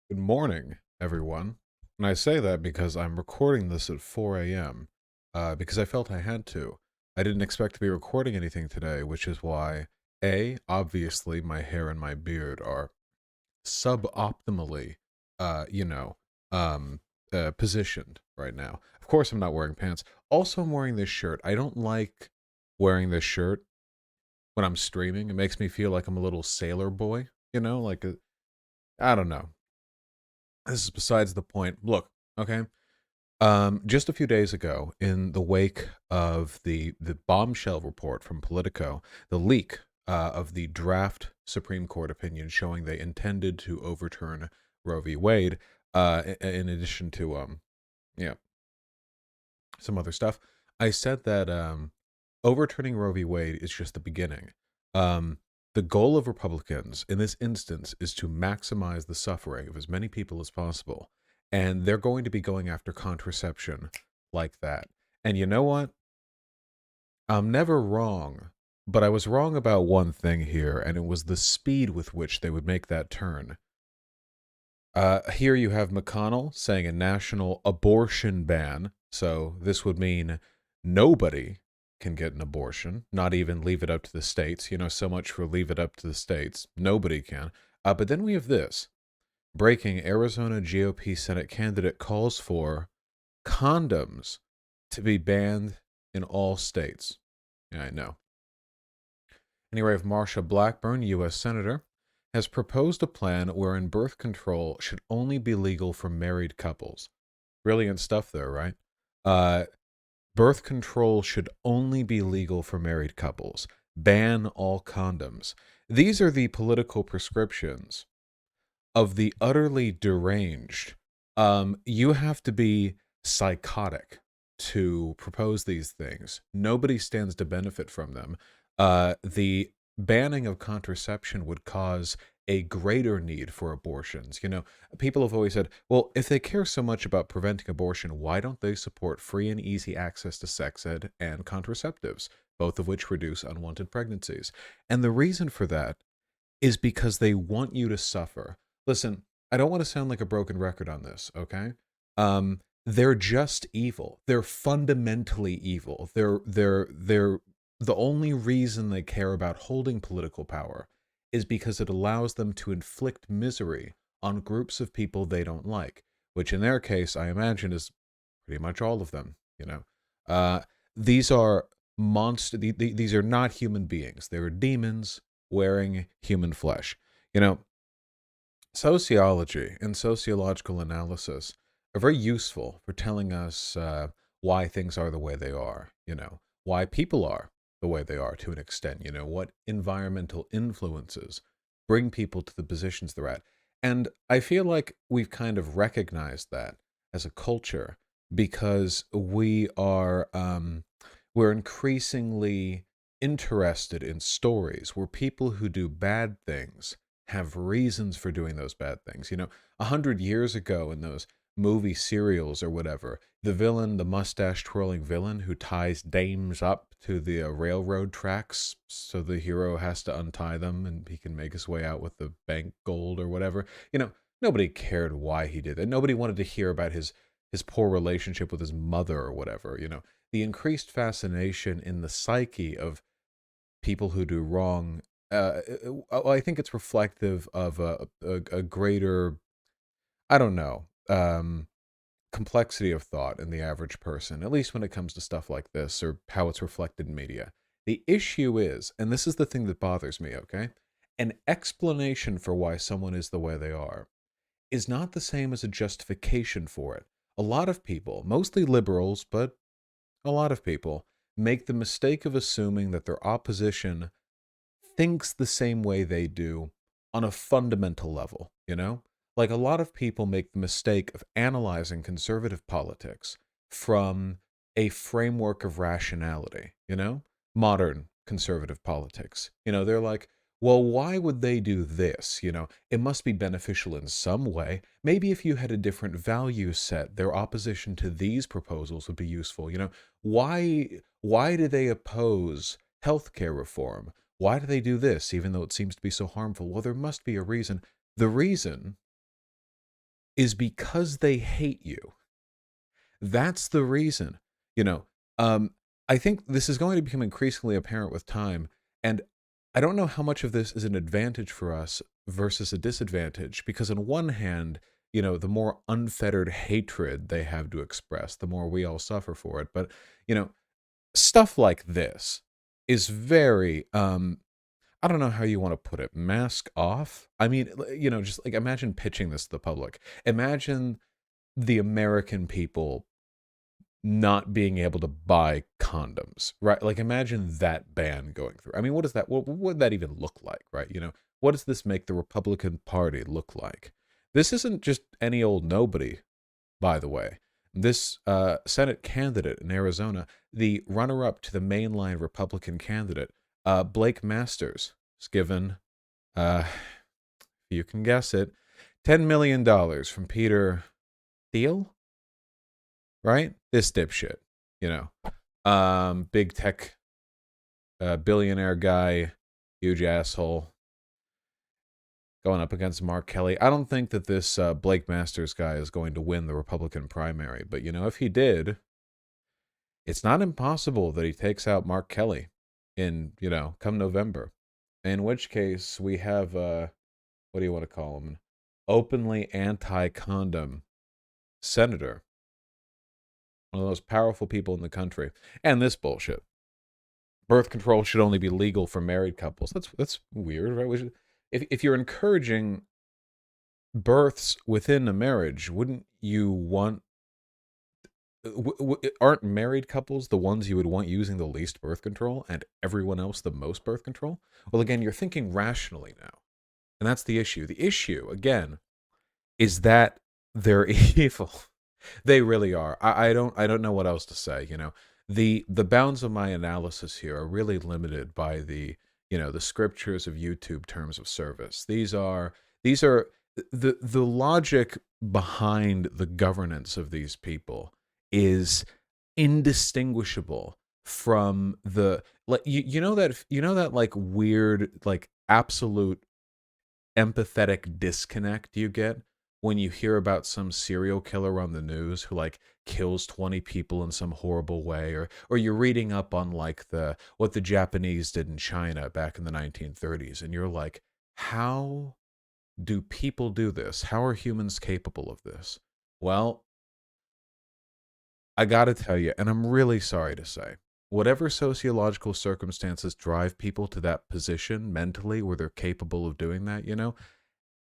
Good morning, everyone. And I say that because I'm recording this at 4 a.m. Because I felt I had to. I didn't expect to be recording anything today, which is why, obviously my hair and my beard are suboptimally, uh, you know, um, positioned right now. Of course, I'm not wearing pants. Also, I'm wearing this shirt. I don't like wearing this shirt when I'm streaming. It makes me feel like I'm a little sailor boy, I don't know. This is besides the point. Look, okay. Just a few days ago, in the wake of the bombshell report from Politico, the leak of the draft Supreme Court opinion showing they intended to overturn Roe v. Wade, in addition to yeah, some other stuff, I said that overturning Roe v. Wade is just the beginning. Um, the goal of Republicans in this instance is to maximize the suffering of as many people as possible. And they're going to be going after contraception like that. And you know what? I'm never wrong, but I was wrong about one thing here, and it was the speed with which they would make that turn. Here you have McConnell saying a national abortion ban. So this would mean nobody can get an abortion, not even leave it up to the states. So much for leave it up to the states. Nobody can. But then we have this. Breaking Arizona GOP Senate candidate calls for condoms to be banned in all states. Yeah, I know. Anyway, of Marsha Blackburn, U.S. Senator, has proposed a plan wherein birth control should only be legal for married couples. Brilliant stuff there, right? Uh, Birth control should only be legal for married couples. Ban all condoms. These are the political prescriptions of the utterly deranged. You have to be psychotic to propose these things. Nobody stands to benefit from them. The banning of contraception would cause a greater need for abortions. People have always said, well, if they care so much about preventing abortion, why don't they support free and easy access to sex ed and contraceptives, both of which reduce unwanted pregnancies? And the reason for that is because they want you to suffer. Listen, I don't want to sound like a broken record on this, okay? They're just evil. They're fundamentally evil. They're the only reason they care about holding political power is because it allows them to inflict misery on groups of people they don't like, which in their case, I imagine, is pretty much all of them. Uh, these are these are not human beings. They are demons wearing human flesh. You know, Sociology and sociological analysis are very useful for telling us why things are the way they are, why people are the way they are to an extent, what environmental influences bring people to the positions they're at. And I feel like we've kind of recognized that as a culture because we're increasingly interested in stories where people who do bad things have reasons for doing those bad things. 100 years ago in those movie serials or whatever, the villain, the mustache twirling villain who ties dames up to the railroad tracks so the hero has to untie them and he can make his way out with the bank gold or whatever. Nobody cared why he did that. Nobody wanted to hear about his poor relationship with his mother or whatever. The increased fascination in the psyche of people who do wrong, I think it's reflective of a greater, I don't know, complexity of thought in the average person, at least when it comes to stuff like this or how it's reflected in media. The issue is, and this is the thing that bothers me, okay? An explanation for why someone is the way they are is not the same as a justification for it. A lot of people, mostly liberals, but a lot of people, make the mistake of assuming that their opposition thinks the same way they do on a fundamental level. Like a lot of people make the mistake of analyzing conservative politics from a framework of rationality. Modern conservative politics. They're like, well, why would they do this? It must be beneficial in some way. Maybe if you had a different value set, their opposition to these proposals would be useful. Why do they oppose healthcare reform. Why do they do this, even though it seems to be so harmful? Well, there must be a reason. The reason is because they hate you. That's the reason. You know, um, I think this is going to become increasingly apparent with time. And I don't know how much of this is an advantage for us versus a disadvantage, because on one hand, the more unfettered hatred they have to express, the more we all suffer for it. But, you know, stuff like this is very, I don't know how you want to put it, mask off. I mean, just like imagine pitching this to the public. Imagine the American people not being able to buy condoms, right? Like imagine that ban going through. I mean, what would that even look like, right? What does this make the Republican Party look like? This isn't just any old nobody, by the way. This Senate candidate in Arizona, the runner-up to the mainline Republican candidate, Blake Masters, is given, you can guess it, $10 million from Peter Thiel, right? This dipshit, big tech billionaire guy, huge asshole, going up against Mark Kelly. I don't think that this Blake Masters guy is going to win the Republican primary, but if he did, it's not impossible that he takes out Mark Kelly in, come November. In which case we have what do you want to call him? An openly anti-condom senator. One of the most powerful people in the country. And this bullshit. Birth control should only be legal for married couples. That's weird, right? If you're encouraging births within a marriage, wouldn't you want... aren't married couples the ones you would want using the least birth control and everyone else the most birth control? Well, again, you're thinking rationally now. And that's the issue. The issue, again, is that they're evil. They really are. I don't know what else to say. The bounds of my analysis here are really limited by the scriptures of YouTube terms of service. These are the logic behind the governance of these people is indistinguishable from the that like weird, like absolute empathetic disconnect you get when you hear about some serial killer on the news who like kills 20 people in some horrible way, or you're reading up on like what the Japanese did in China back in the 1930s, and you're like, how do people do this? How are humans capable of this? Well, I gotta tell you, and I'm really sorry to say, whatever sociological circumstances drive people to that position mentally where they're capable of doing that,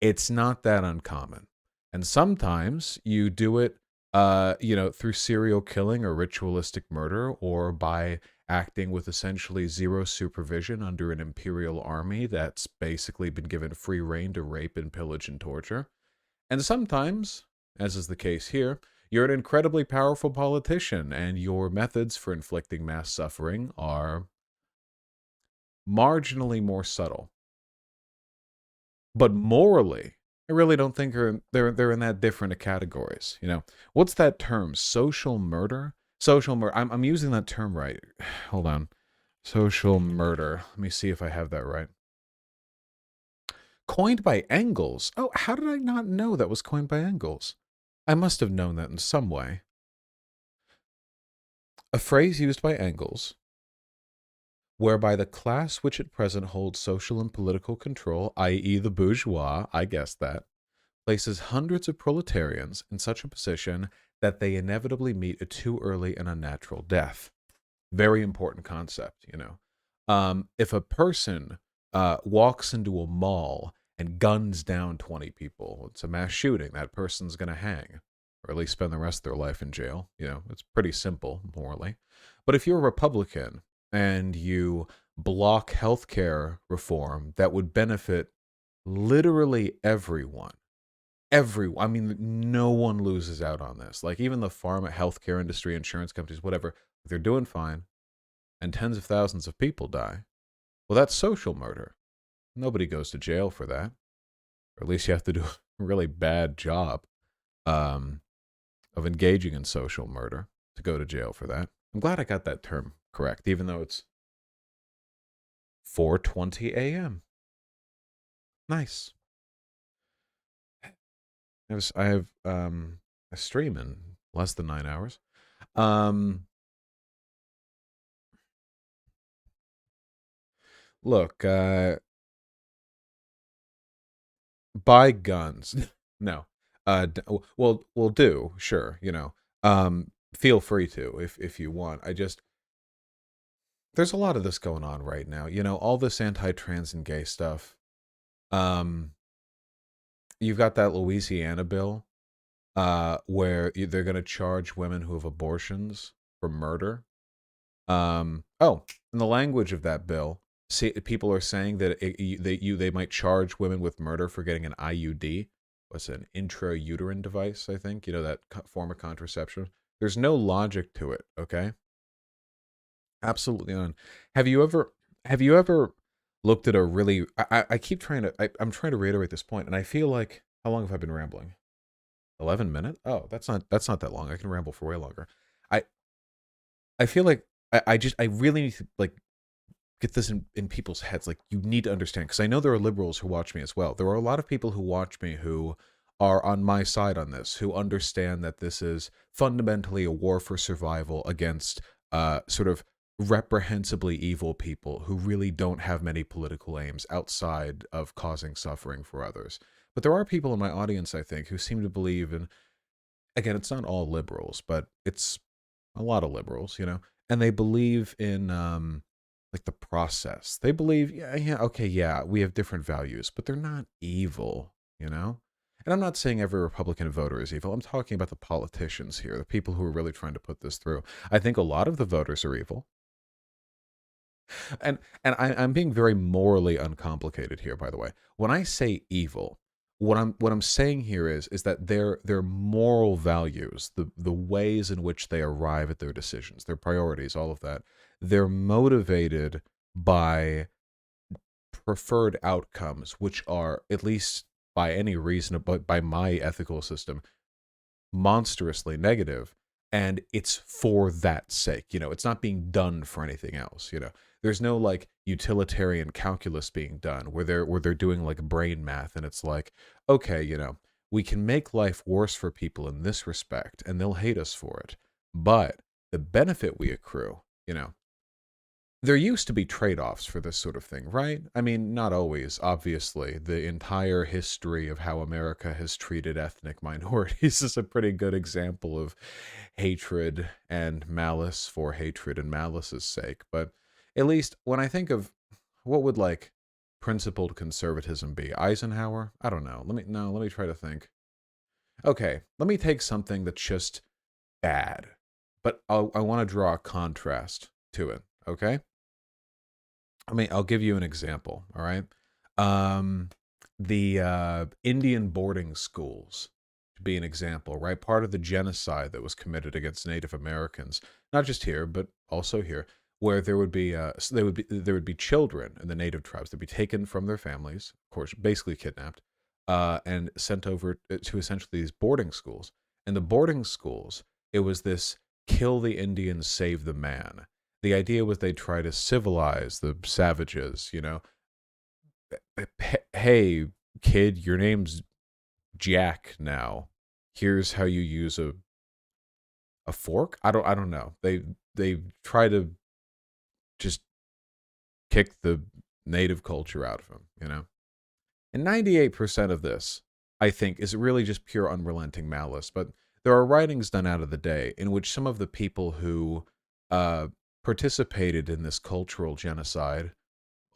it's not that uncommon. And sometimes you do it, through serial killing or ritualistic murder, or by acting with essentially zero supervision under an imperial army that's basically been given free rein to rape and pillage and torture. And sometimes, as is the case here, you're an incredibly powerful politician, and your methods for inflicting mass suffering are marginally more subtle. But morally, I really don't think they're in that different categories. What's that term? Social murder. Social murder. I'm using that term right. Hold on. Social murder. Let me see if I have that right. Coined by Engels. Oh, how did I not know that was coined by Engels? I must have known that in some way. A phrase used by Engels, whereby the class which at present holds social and political control, i.e. the bourgeois, I guessed that, places hundreds of proletarians in such a position that they inevitably meet a too early and unnatural death. Very important concept, If a person walks into a mall and guns down 20 people, it's a mass shooting. That person's going to hang, or at least spend the rest of their life in jail. It's pretty simple morally. But if you're a Republican and you block healthcare reform that would benefit literally everyone, I mean, no one loses out on this. Like even the pharma, healthcare industry, insurance companies, whatever, they're doing fine, and tens of thousands of people die. Well, that's social murder. Nobody goes to jail for that. Or at least you have to do a really bad job of engaging in social murder to go to jail for that. I'm glad I got that term correct, even though it's 4:20 a.m. Nice. I have a stream in less than 9 hours. Um, Look, buy guns. No. We'll do, sure, feel free to if you want. There's a lot of this going on right now. All this anti-trans and gay stuff. Um, you've got that Louisiana bill, where they're going to charge women who have abortions for murder. Oh, in the language of that bill, see, people are saying that they might charge women with murder for getting an IUD. What's an intrauterine device? I think that form of contraception. There's no logic to it. Okay, absolutely none. Have you ever? Have you ever looked at a really? I keep trying to. I'm trying to reiterate this point, and I feel like how long have I been rambling? 11 minutes? Oh, that's not that long. I can ramble for way longer. I I feel like I really need to like get this in people's heads. Like, you need to understand, because I know there are liberals who watch me as well. There are a lot of people who watch me who are on my side on this, who understand that this is fundamentally a war for survival against sort of reprehensibly evil people who really don't have many political aims outside of causing suffering for others. But there are people in my audience, I think, who seem to believe in, again, it's not all liberals, but it's a lot of liberals, and they believe in like the process. They believe, yeah, yeah, okay, yeah, we have different values, but they're not evil. And I'm not saying every Republican voter is evil. I'm talking about the politicians here, the people who are really trying to put this through. I think a lot of the voters are evil. And I'm being very morally uncomplicated here, by the way. When I say evil, what I'm saying here is that their moral values, the ways in which they arrive at their decisions, their priorities, all of that, they're motivated by preferred outcomes, which are, at least by any reason, but by my ethical system, monstrously negative, and it's for that sake. It's not being done for anything else. There's no like utilitarian calculus being done where they're doing like brain math, and it's like, okay, we can make life worse for people in this respect and they'll hate us for it, but the benefit we accrue, there used to be trade-offs for this sort of thing, right? I mean, not always, obviously. The entire history of how America has treated ethnic minorities is a pretty good example of hatred and malice for hatred and malice's sake. But at least when I think of what would like principled conservatism be, Eisenhower? I don't know. Let me try to think. Okay, let me take something that's just bad, but I want to draw a contrast to it, okay? I'll give you an example. All right. Um, the Indian boarding schools to be an example, right? Part of the genocide that was committed against Native Americans, not just here, but also here, where there would be children in the native tribes that would be taken from their families, of course, basically kidnapped, and sent over to essentially these boarding schools. And the boarding schools, it was this kill the Indians, save the man. The idea was they try to civilize the savages. Hey, kid, your name's Jack now. Here's how you use a fork. I don't know. They try to just kick the native culture out of him. And 98% of this, I think, is really just pure unrelenting malice. But there are writings done out of the day in which some of the people who uh, participated in this cultural genocide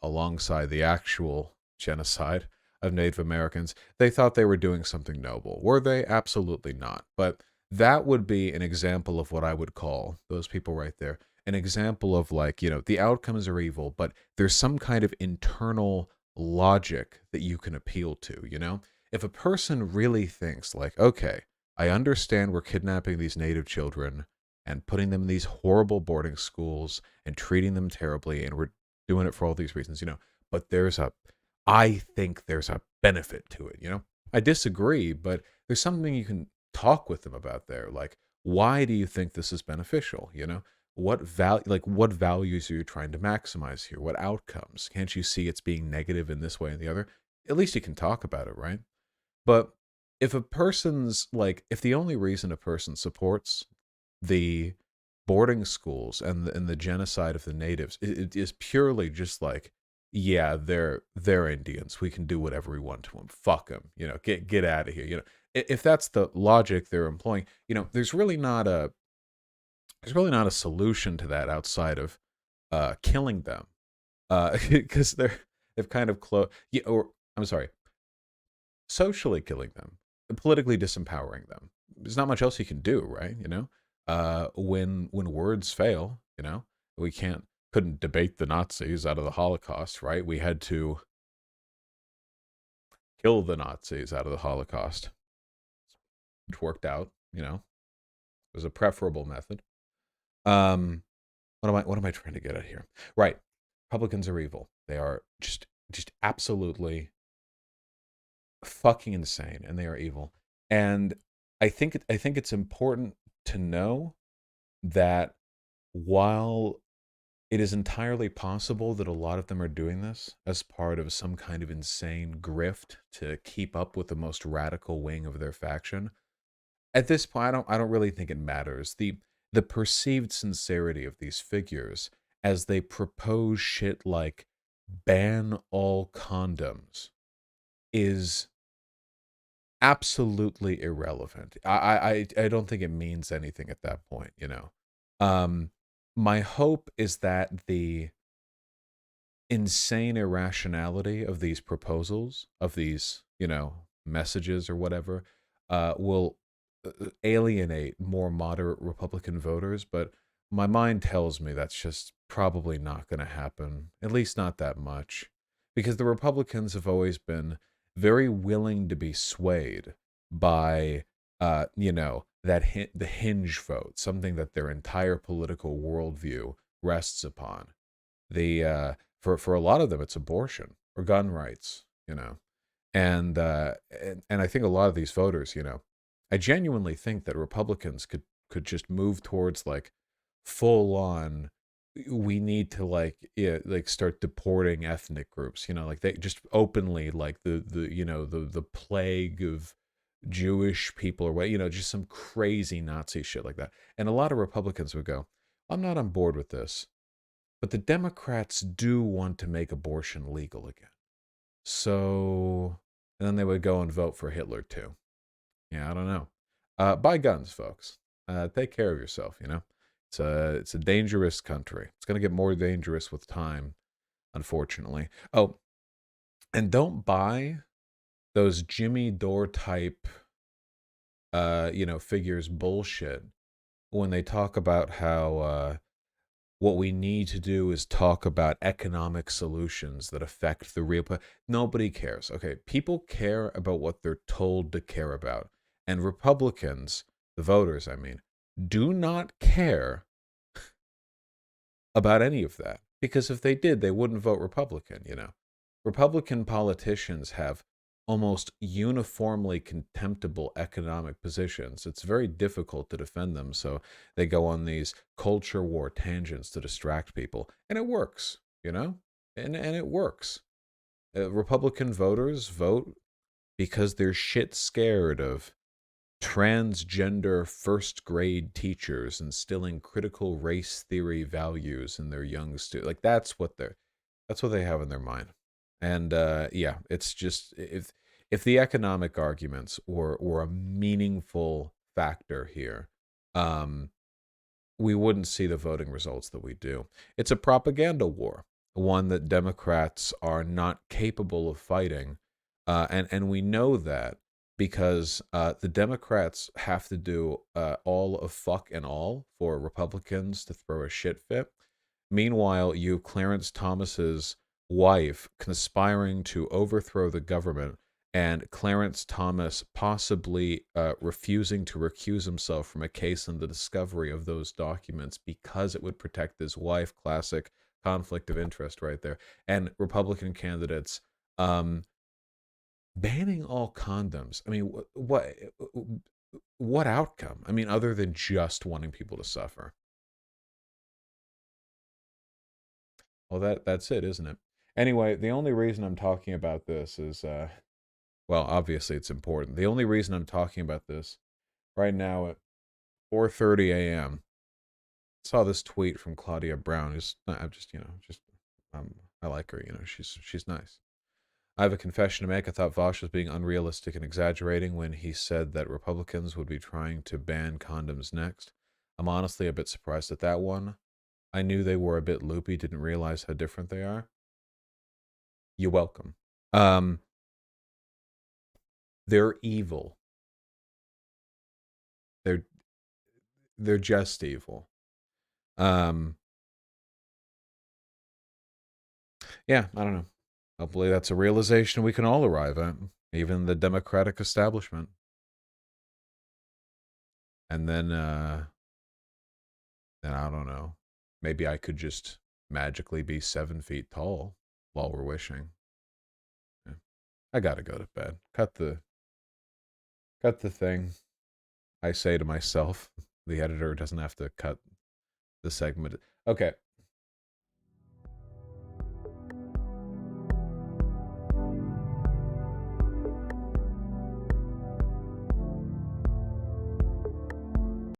alongside the actual genocide of Native Americans, they thought they were doing something noble. Were they? Absolutely not. But that would be an example of what I would call, those people right there, an example of like, the outcomes are evil, but there's some kind of internal logic that you can appeal to. If a person really thinks like, okay, I understand we're kidnapping these native children and putting them in these horrible boarding schools and treating them terribly, and we're doing it for all these reasons. But I think there's a benefit to it. I disagree, but there's something you can talk with them about there. Like, why do you think this is beneficial? what values are you trying to maximize here? What outcomes? Can't you see it's being negative in this way and the other? At least you can talk about it, right? But if a person's like, if the only reason a person supports the boarding schools and the genocide of the natives, it is purely just like, yeah, they're Indians. We can do whatever we want to them. Fuck them. Get out of here. If that's the logic they're employing, there's really not a solution to that outside of killing them, because they've kind of close. Yeah, or I'm sorry, socially killing them, politically disempowering them. There's not much else you can do, right? When words fail, we couldn't debate the Nazis out of the Holocaust, right? We had to kill the Nazis out of the Holocaust, which worked out. It was a preferable method. Um, what am I trying to get at here? Right, Republicans are evil. They are just absolutely fucking insane, and they are evil. And I think it's important to know that while it is entirely possible that a lot of them are doing this as part of some kind of insane grift to keep up with the most radical wing of their faction, at this point I don't really think it matters. The perceived sincerity of these figures as they propose shit like ban all condoms is absolutely irrelevant. I don't think it means anything at that point. Um, my hope is that the insane irrationality of these proposals, of these, messages or whatever, will alienate more moderate Republican voters. But my mind tells me that's just probably not going to happen, at least not that much, because the Republicans have always been very willing to be swayed by, the hinge vote, something that their entire political worldview rests upon. For a lot of them, it's abortion or gun rights. And I think a lot of these voters, I genuinely think that Republicans could just move towards like full on. We need to like start deporting ethnic groups. Like they just openly like the plague of Jewish people or what, just some crazy Nazi shit like that. And a lot of Republicans would go, I'm not on board with this, but the Democrats do want to make abortion legal again. So, and then they would go and vote for Hitler too. Yeah, I don't know. Buy guns, folks. Take care of yourself. It's a dangerous country. It's going to get more dangerous with time, unfortunately. Oh, and don't buy those Jimmy Dore type, figures bullshit when they talk about how what we need to do is talk about economic solutions that affect the real. Nobody cares. Okay, people care about what they're told to care about, and Republicans, the voters, I mean, do not care about any of that, because if they did, they wouldn't vote Republican. Republican politicians have almost uniformly contemptible economic positions. It's very difficult to defend them, so they go on these culture war tangents to distract people, and it works. And it works. Republican voters vote because they're shit scared of transgender first grade teachers instilling critical race theory values in their young students. Like that's what they have in their mind. And yeah, it's just if the economic arguments were a meaningful factor here, um, we wouldn't see the voting results that we do. It's a propaganda war, one that Democrats are not capable of fighting, and we know that because the Democrats have to do all of fuck and all for Republicans to throw a shit fit. Meanwhile, you Clarence Thomas's wife conspiring to overthrow the government, and Clarence Thomas possibly refusing to recuse himself from a case in the discovery of those documents because it would protect his wife. Classic conflict of interest right there. And Republican candidates banning all condoms. I mean, what outcome? I mean, other than just wanting people to suffer. Well, that's it, isn't it? Anyway, the only reason I'm talking about this is, well, obviously it's important. The only reason I'm talking about this right now at 4:30 a.m. Saw this tweet from Claudia Brown. I'm just, I like her. She's nice. I have a confession to make. I thought Vaush was being unrealistic and exaggerating when he said that Republicans would be trying to ban condoms next. I'm honestly a bit surprised at that one. I knew they were a bit loopy, didn't realize how different they are. You're welcome. They're evil. They're they're just evil. Yeah, I don't know. Hopefully that's a realization we can all arrive at, even the Democratic establishment. And then I don't know. Maybe I could just magically be 7 feet tall while we're wishing. Yeah. I gotta go to bed. Cut the thing. I say to myself. The editor doesn't have to cut the segment. Okay.